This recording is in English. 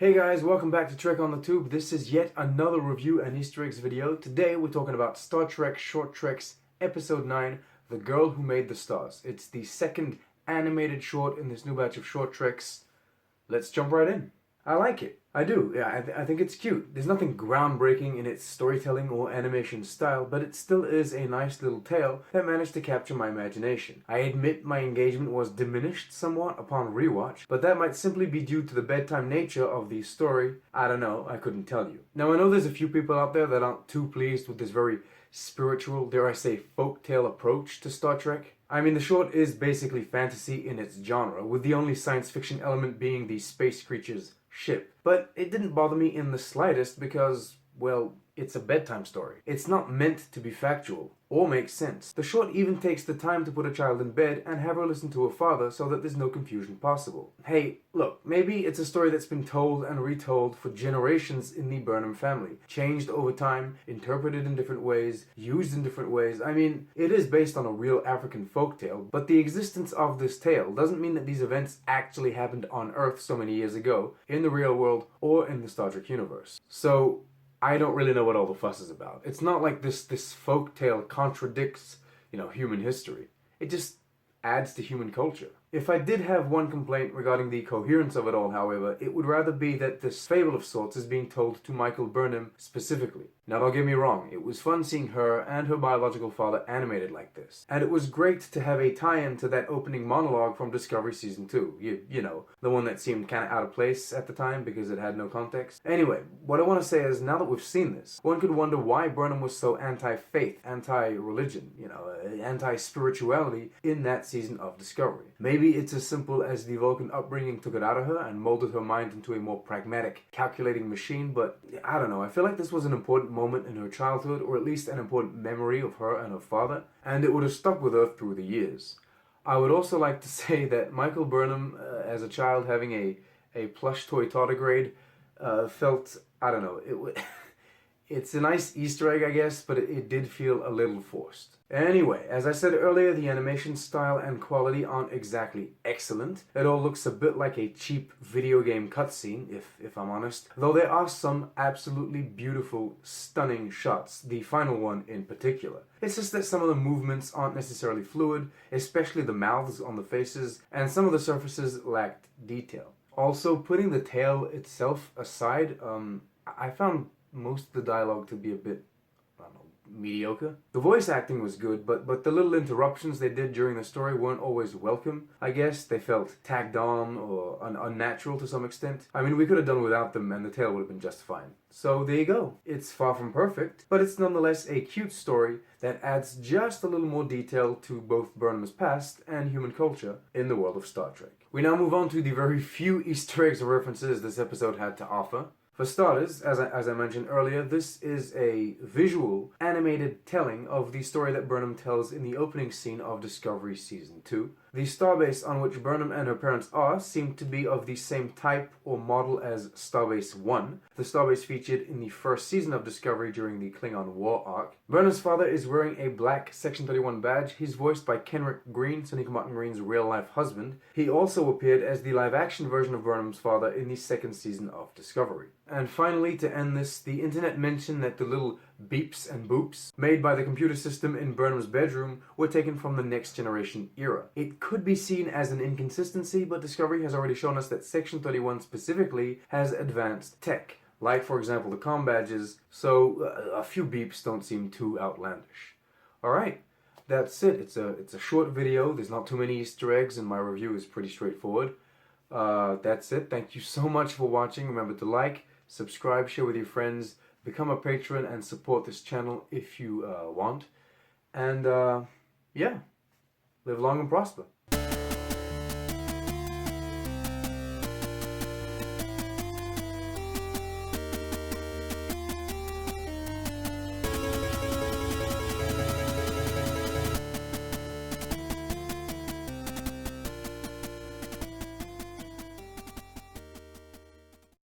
Hey guys, welcome back to Trek on the Tube. This is yet another review and Easter eggs video. Today we're talking about Star Trek Short Treks Episode 9, The Girl Who Made the Stars. It's the second animated short in this new batch of short treks. Let's jump right in. I like it. I do. Yeah, I think it's cute. There's nothing groundbreaking in its storytelling or animation style, but it still is a nice little tale that managed to capture my imagination. I admit my engagement was diminished somewhat upon rewatch, but that might simply be due to the bedtime nature of the story. I don't know, I couldn't tell you. Now I know there's a few people out there that aren't too pleased with this very spiritual, dare I say, folktale approach to Star Trek. I mean, the short is basically fantasy in its genre, with the only science fiction element being the space creature's ship. But it didn't bother me in the slightest because, well, it's a bedtime story. It's not meant to be factual or make sense. The short even takes the time to put a child in bed and have her listen to her father so that there's no confusion possible. Hey, look, maybe it's a story that's been told and retold for generations in the Burnham family, changed over time, interpreted in different ways, used in different ways. I mean, it is based on a real African folktale, but the existence of this tale doesn't mean that these events actually happened on Earth so many years ago, in the real world, or in the Star Trek universe. So I don't really know what all the fuss is about. It's not like this folktale contradicts, human history. It just adds to human culture. If I did have one complaint regarding the coherence of it all, however, it would rather be that this fable of sorts is being told to Michael Burnham specifically. Now don't get me wrong, it was fun seeing her and her biological father animated like this. And it was great to have a tie-in to that opening monologue from Discovery Season 2. You know, the one that seemed kind of out of place at the time because it had no context. Anyway, what I want to say is, now that we've seen this, one could wonder why Burnham was so anti-faith, anti-religion, anti-spirituality in that season of Discovery. Maybe it's as simple as the Vulcan upbringing took it out of her and molded her mind into a more pragmatic, calculating machine, but I don't know, I feel like this was an important moment in her childhood, or at least an important memory of her and her father, and it would have stuck with her through the years. I would also like to say that Michael Burnham, as a child having a plush toy tardigrade, felt, I don't know, it's a nice Easter egg, I guess, but it did feel a little forced. Anyway, as I said earlier, the animation style and quality aren't exactly excellent. It all looks a bit like a cheap video game cutscene, if I'm honest. Though there are some absolutely beautiful, stunning shots, the final one in particular. It's just that some of the movements aren't necessarily fluid, especially the mouths on the faces, and some of the surfaces lacked detail. Also, putting the tale itself aside, I found most of the dialogue to be a bit, I don't know, mediocre. The voice acting was good, but the little interruptions they did during the story weren't always welcome. I guess they felt tagged on or unnatural to some extent. I mean, we could have done without them and the tale would have been just fine. So there you go. It's far from perfect, but it's nonetheless a cute story that adds just a little more detail to both Burnham's past and human culture in the world of Star Trek. We now move on to the very few Easter eggs or references this episode had to offer. For starters, as I mentioned earlier, this is a visual, animated telling of the story that Burnham tells in the opening scene of Discovery Season 2. The starbase on which Burnham and her parents are seem to be of the same type or model as Starbase 1, the starbase featured in the first season of Discovery during the Klingon War arc. Burnham's father is wearing a black Section 31 badge. He's voiced by Kenrick Green, Sonequa Martin Green's real-life husband. He also appeared as the live-action version of Burnham's father in the second season of Discovery. And finally, to end this, the internet mentioned that the little beeps and boops made by the computer system in Burnham's bedroom were taken from the Next Generation era. It could be seen as an inconsistency, but Discovery has already shown us that Section 31 specifically has advanced tech, like for example the comm badges, so a few beeps don't seem too outlandish. Alright, that's it. It's a short video, there's not too many Easter eggs, and my review is pretty straightforward. That's it. Thank you so much for watching. Remember to like, subscribe, share with your friends, become a patron, and support this channel if you want. And yeah, live long and prosper.